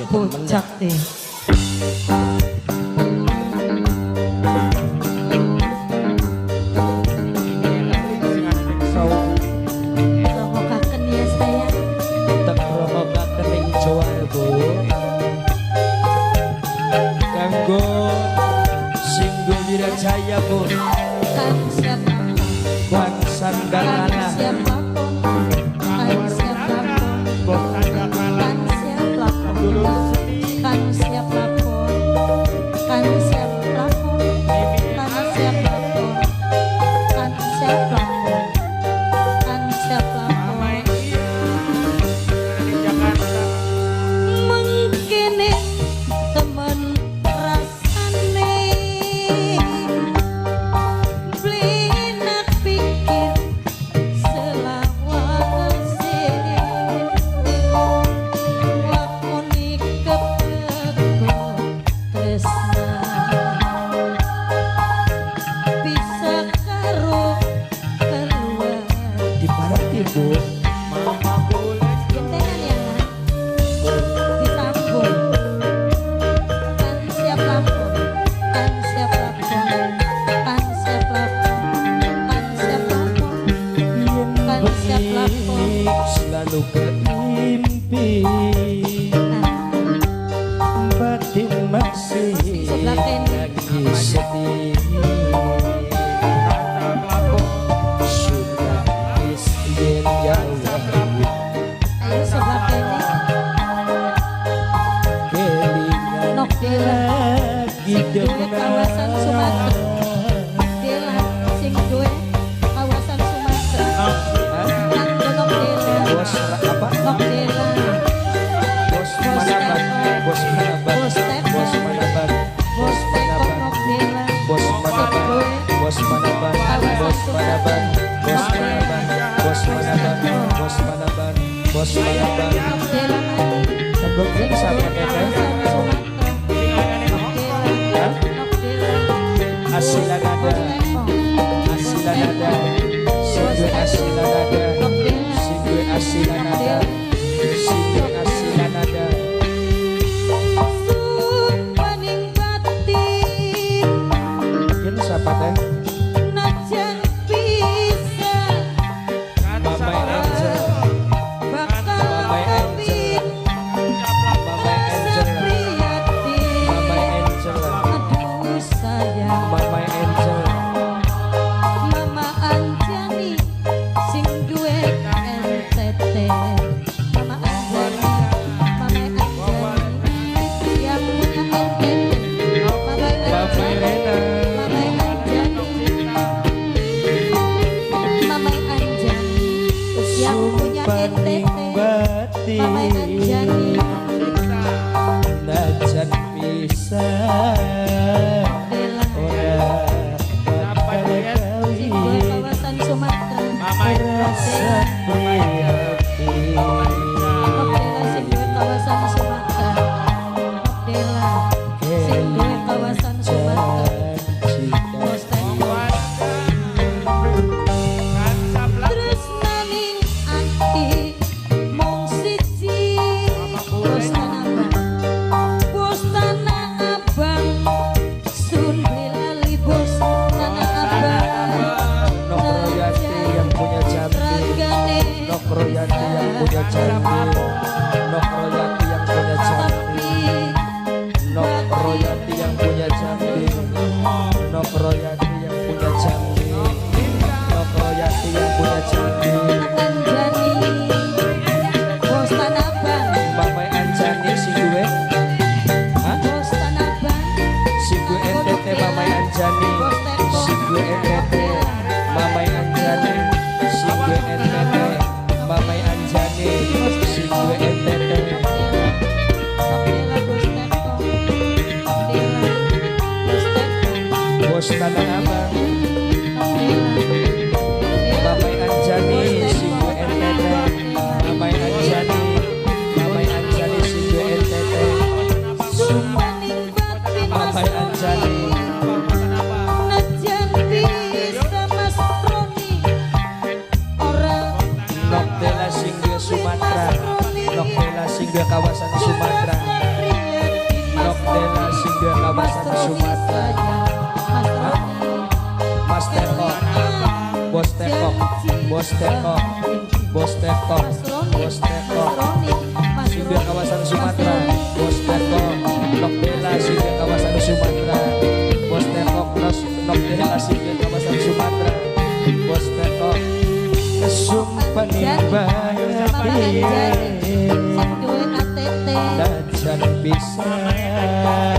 Bocah deh. Romokaken ya sayang. Tak romokaken ing Jawa Bu. Kanggo Singgo Wirajaya Bu. Kan siapa? Wan Sandarana. Siapa pun. Kan siapa pun. Kan siapa pun. Kan siapa pun. Kan siapa pun. Kan siapa pun. Kan siapa pun. Kan siapa pun. Mengkene temen rasane blinak pikir selawase lakoni kepeko tresna bisa karo keluar Di mana Bu? Mama boleh gentengan ya disambung kan siapa pun kan siapa pun kan siapa pun kan siapa pun kan siapa pun selalu keimpi batin masih sebelah kene lagi sedih sudah istien ya ayo sebelah kene kelingan nok dela lagi duwe kawasan Sumatera dela sing duwe kawasan Sumatera kan nok dela bos apa nok dela bos manabat bos manabat Bos Teko. bos manabat bos teko nok dela bos manabat bos manabat bos manabat bos manabat bos manabat bos manabat bos manabat nok dela mati sebelumnya siapa teteh asilanada asilanada singgue asilanada singgue asilanada singgue asilanada Sumpaning batin ini siapa teh najan bisa Mamai Angel bakal Mamai Angel Mamai Angel prihatin Mamai Angel aduh sayang Mamai Angel Mama Anjani sing duwe NTT Mama Anjani yang punya NTT Mama Mamai Rena Mama Anjani yang punya Sumpaning NTT batin Mama Anjani najan bisa Bella ora bakal sing duwe kali kawasan Sumatera rasa prihatin Bella sing duwe kawasan Sumatera Bella sing duwe kawasan Sumatera Bos Teko tresnaning ati mung siji bos tanah abang sun lali bos tanah abang Nok Royanti yang punya jambi ragane Nok Royanti yang punya jambi Nok Royanti yang punya jambi Nok Royanti yang punya jambi Nok Royanti yang punya jambi Nok Royanti yang punya jambi Anjani bos tanah abang Mamai Anjani si gue hah? bos tanah abang Si gue NTT Mamai Anjani Si gue NTT Mamai Anjani Si gue NTT Mamai Anjani Si gue NTT Bos Tanah Abang Mamai Anjani Si gue NTT Mamai Anjani Mamai Anjani Si gue NTT Mamai Anjani Najan Bos Tekok, Bos Tekok, Mas Roni, Bos Tekok, Mas Roni, Mas Singgah Roni, kawasan Mas Sumatera, Roni. Bos Tekok, Nok Bela singgah kawasan Sumatera, Bos Tekok, Nok Bela singgah kawasan Sumatera, Bos Tekok, kesumpah nimbang Bapak Ganjar, sing duwe KTT. dan bisa Bos Tanah Abang,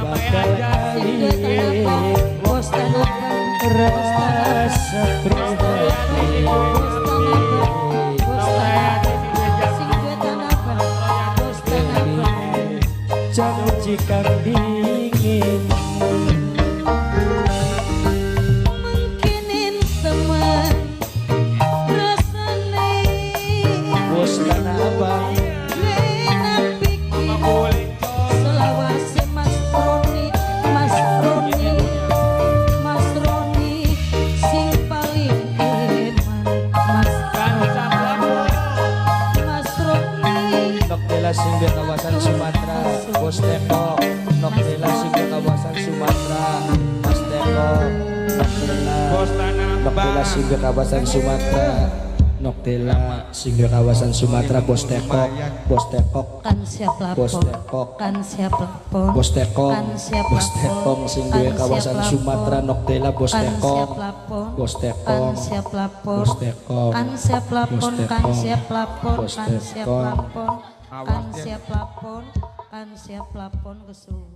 bakal sing duwe Tanah Abang. Bos Tanah Abang, rasa pribadi Bos Tanah Abang, Bos Tanah Abang, sing duwe Tanah Abang. Bos Tanah Abang. janjikan dingin Mungkinin teman rasane Bos Tanah Abang Lena pikir selawase Mas Roni, Mas Roni, Mas Roni sing paling eman. Mas Roni, Nok Bela singgah kawasan Sumatera, Bos Tekok, Nok Bela singgah kawasan Sumatera, Mas Tekok, Nok Bela, Nok Bela singgah kawasan Sumatera, Nok Bela singgah kawasan Sumatera, Bos Tekok, Bos Tekok, kan siap Bos lapor, Tekok, kan siap lapor, Bos Tekok, kan siap Bos lapor, Tekok singgah kan kawasan siap Sumatera, lapor, Nok Bela, Bos kan Tekok, siap lapor, Bos kan Tekok, siap lapor, Bos Tekok, kan siap lapor, Bos kan Tekok, siap lapor, Bos kan siap Tekok. lapor, kan siap lapor, kan siap lapor kesuwen.